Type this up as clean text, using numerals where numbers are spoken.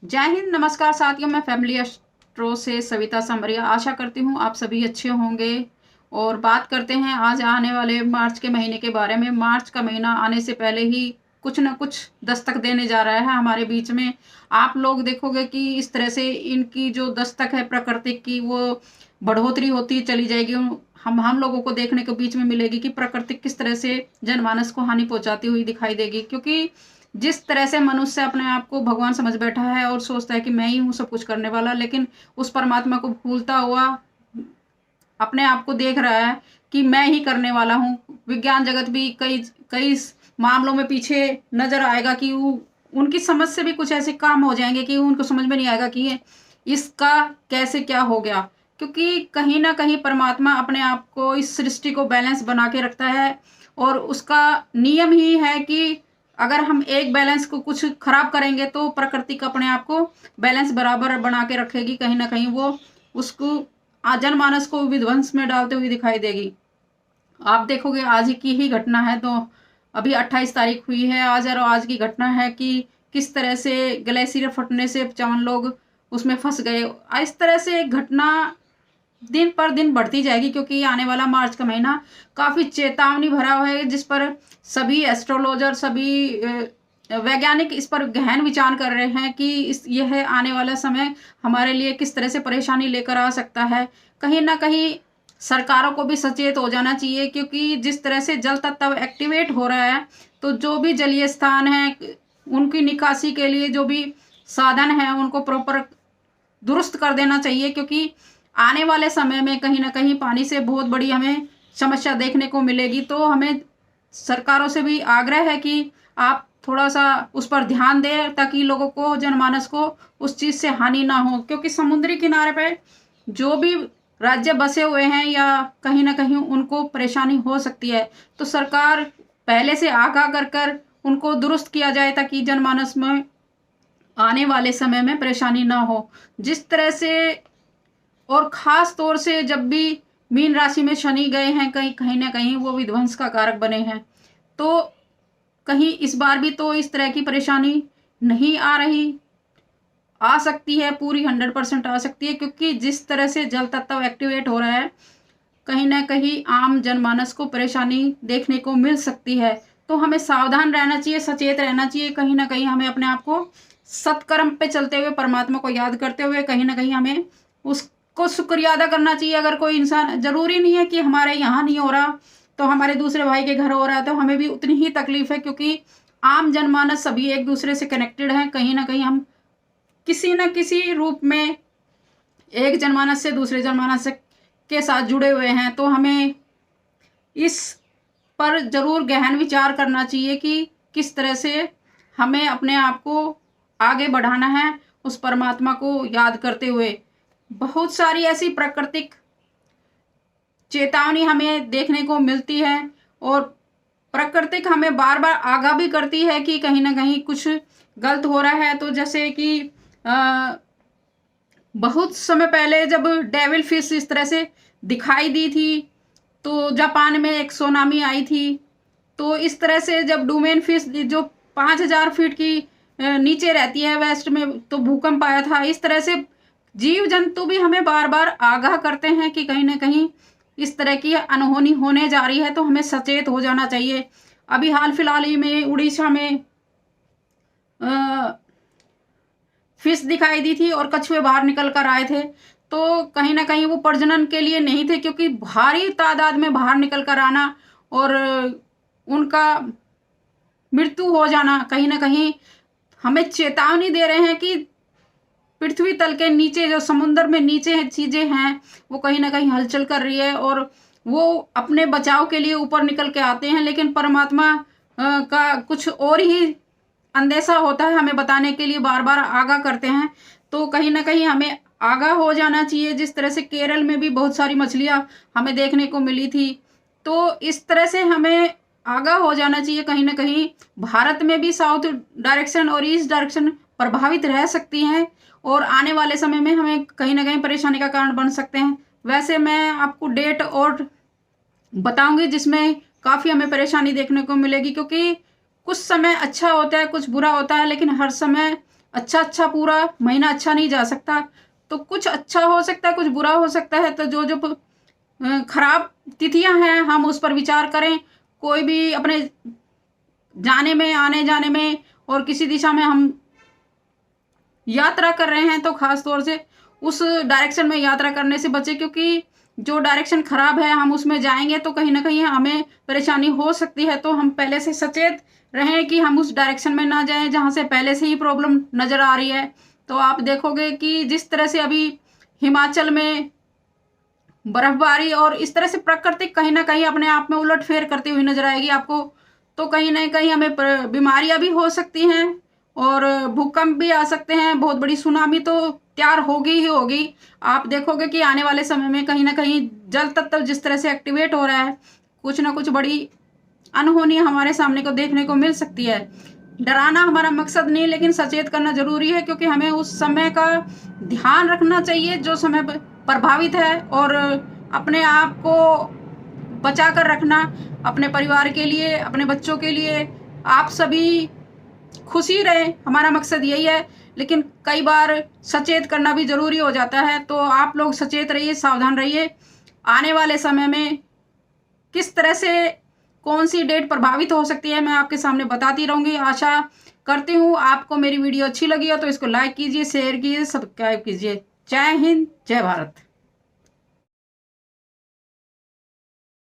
जय हिंद, नमस्कार साथियों। मैं फैमिली एस्ट्रो से सविता समरिया आशा करती हूँ आप सभी अच्छे होंगे। और बात करते हैं आज आने वाले मार्च के महीने के बारे में। मार्च का महीना आने से पहले ही कुछ न कुछ दस्तक देने जा रहा है हमारे बीच में। आप लोग देखोगे कि इस तरह से इनकी जो दस्तक है प्रकृति की, वो बढ़ोतरी होती चली जाएगी। हम लोगों को देखने के बीच में मिलेगी कि प्रकृति किस तरह से जनमानस को हानि पहुंचाती हुई दिखाई देगी। क्योंकि जिस तरह से मनुष्य अपने आप को भगवान समझ बैठा है और सोचता है कि मैं ही हूँ सब कुछ करने वाला, लेकिन उस परमात्मा को भूलता हुआ अपने आप को देख रहा है कि मैं ही करने वाला हूँ। विज्ञान जगत भी कई कई मामलों में पीछे नजर आएगा कि उनकी समझ से भी कुछ ऐसे काम हो जाएंगे कि उनको समझ में नहीं आएगा कि ये इसका कैसे क्या हो गया। क्योंकि कहीं ना कहीं परमात्मा अपने आप को, इस सृष्टि को बैलेंस बना के रखता है। और उसका नियम ही है कि अगर हम एक बैलेंस को कुछ खराब करेंगे तो प्रकृति का अपने आप को बैलेंस बराबर बना के रखेगी। कहीं ना कहीं वो उसको जनमानस को विध्वंस में डालते हुए दिखाई देगी। आप देखोगे आज की ही घटना है, तो अभी 28 तारीख हुई है आज, और आज की घटना है कि किस तरह से ग्लेशियर फटने से 55 लोग उसमें फंस गए। इस तरह से घटना दिन पर दिन बढ़ती जाएगी, क्योंकि आने वाला मार्च का महीना काफी चेतावनी भरा हुआ है, जिस पर सभी एस्ट्रोलॉजर, सभी वैज्ञानिक इस पर गहन विचार कर रहे हैं कि यह आने वाला समय हमारे लिए किस तरह से परेशानी लेकर आ सकता है। कहीं ना कहीं सरकारों को भी सचेत हो जाना चाहिए, क्योंकि जिस तरह से जल तत्व एक्टिवेट हो रहा है, तो जो भी जलीय स्थान है उनकी निकासी के लिए जो भी साधन है उनको प्रॉपर दुरुस्त कर देना चाहिए। क्योंकि आने वाले समय में कहीं ना कहीं पानी से बहुत बड़ी हमें समस्या देखने को मिलेगी। तो हमें सरकारों से भी आग्रह है कि आप थोड़ा सा उस पर ध्यान दें, ताकि लोगों को, जनमानस को उस चीज से हानि ना हो। क्योंकि समुद्री किनारे पे जो भी राज्य बसे हुए हैं या कहीं ना कहीं उनको परेशानी हो सकती है, तो सरकार पहले से आगाह कर कर उनको दुरुस्त किया जाए, ताकि जनमानस में आने वाले समय में परेशानी ना हो। जिस तरह से, और खास तौर से जब भी मीन राशि में शनि गए हैं, कहीं कहीं ना कहीं वो विध्वंस का कारक बने हैं। तो कहीं इस बार भी तो इस तरह की परेशानी नहीं आ रही, आ सकती है, पूरी 100% आ सकती है। क्योंकि जिस तरह से जल तत्व एक्टिवेट हो रहा है, कहीं ना कहीं आम जनमानस को परेशानी देखने को मिल सकती है। तो हमें सावधान रहना चाहिए, सचेत रहना चाहिए। कहीं ना कहीं हमें अपने आप को सत्कर्म पे चलते हुए, परमात्मा को याद करते हुए, कहीं ना कहीं हमें उसको शुक्रिया अदा करना चाहिए। अगर कोई इंसान, जरूरी नहीं है कि हमारे यहाँ नहीं हो रहा तो हमारे दूसरे भाई के घर हो रहा है तो हमें भी उतनी ही तकलीफ है। क्योंकि आम जनमानस सभी एक दूसरे से कनेक्टेड हैं। कहीं ना कहीं हम किसी न किसी रूप में एक जनमानस से दूसरे जनमानस के साथ जुड़े हुए हैं। तो हमें इस पर जरूर गहन विचार करना चाहिए कि किस तरह से हमें अपने आप को आगे बढ़ाना है, उस परमात्मा को याद करते हुए। बहुत सारी ऐसी प्राकृतिक चेतावनी हमें देखने को मिलती है, और प्राकृतिक हमें बार बार आगाह भी करती है कि कहीं ना कहीं कुछ गलत हो रहा है। तो जैसे कि बहुत समय पहले जब डेविल फिश इस तरह से दिखाई दी थी, तो जापान में एक सुनामी आई थी। तो इस तरह से जब डोमेन फिश जो 5000 फीट की नीचे रहती है वेस्ट में, तो भूकंप आया था। इस तरह से जीव जंतु भी हमें बार बार आगाह करते हैं कि कहीं ना कहीं इस तरह की अनहोनी होने जा रही है। तो हमें सचेत हो जाना चाहिए। अभी हाल फिलहाल ही में उड़ीसा में फिश दिखाई दी थी और कछुए बाहर निकल कर आए थे। तो कहीं ना कहीं वो प्रजनन के लिए नहीं थे, क्योंकि भारी तादाद में बाहर निकल कर आना और उनका मृत्यु हो जाना कहीं ना कहीं हमें चेतावनी दे रहे हैं कि पृथ्वी तल के नीचे, जो समुद्र में नीचे चीजें हैं, वो कहीं ना कहीं हलचल कर रही है। और वो अपने बचाव के लिए ऊपर निकल के आते हैं, लेकिन परमात्मा का कुछ और ही अंदेशा होता है, हमें बताने के लिए बार बार आगाह करते हैं। तो कहीं ना कहीं हमें आगाह हो जाना चाहिए। जिस तरह से केरल में भी बहुत सारी मछलियां हमें देखने को मिली थी, तो इस तरह से हमें आगाह हो जाना चाहिए। कहीं ना कहीं भारत में भी साउथ डायरेक्शन और ईस्ट डायरेक्शन प्रभावित रह सकती हैं, और आने वाले समय में हमें कहीं ना कहीं परेशानी का कारण बन सकते हैं। वैसे मैं आपको डेट और बताऊंगी जिसमें काफी हमें परेशानी देखने को मिलेगी। क्योंकि कुछ समय अच्छा होता है, कुछ बुरा होता है, लेकिन हर समय अच्छा पूरा महीना अच्छा नहीं जा सकता, तो कुछ अच्छा हो सकता है, कुछ बुरा हो सकता है। तो जो जो खराब तिथियां हैं हम उस पर विचार करें। कोई भी अपने जाने में, आने जाने में और किसी दिशा में हम यात्रा कर रहे हैं तो खास तौर से उस डायरेक्शन में यात्रा करने से बचे, क्योंकि जो डायरेक्शन खराब है हम उसमें जाएंगे तो कहीं ना कहीं हमें परेशानी हो सकती है। तो हम पहले से सचेत रहें कि हम उस डायरेक्शन में ना जाएं जहां से पहले से ही प्रॉब्लम नजर आ रही है। तो आप देखोगे कि जिस तरह से अभी हिमाचल में बर्फबारी और इस तरह से प्रकृति कहीं ना कहीं अपने आप में उलटफेर करती हुई नजर आएगी आपको। तो कहीं ना कहीं हमें बीमारियां भी हो सकती हैं और भूकंप भी आ सकते हैं, बहुत बड़ी सुनामी तो तैयार होगी ही होगी। आप देखोगे कि आने वाले समय में कहीं ना कहीं जल तत्व जिस तरह से एक्टिवेट हो रहा है, कुछ ना कुछ बड़ी अनहोनी हमारे सामने को देखने को मिल सकती है। डराना हमारा मकसद नहीं, लेकिन सचेत करना जरूरी है, क्योंकि हमें उस समय का ध्यान रखना चाहिए जो समय प्रभावित है, और अपने आप को बचा कर रखना अपने परिवार के लिए, अपने बच्चों के लिए। आप सभी खुशी रहे, हमारा मकसद यही है। लेकिन कई बार सचेत करना भी जरूरी हो जाता है। तो आप लोग सचेत रहिए, सावधान रहिए। आने वाले समय में किस तरह से कौन सी डेट प्रभावित हो सकती है मैं आपके सामने बताती रहूंगी। आशा करती हूँ आपको मेरी वीडियो अच्छी लगी हो तो इसको लाइक कीजिए, शेयर कीजिए, सब्सक्राइब कीजिए। जय हिंद, जय भारत।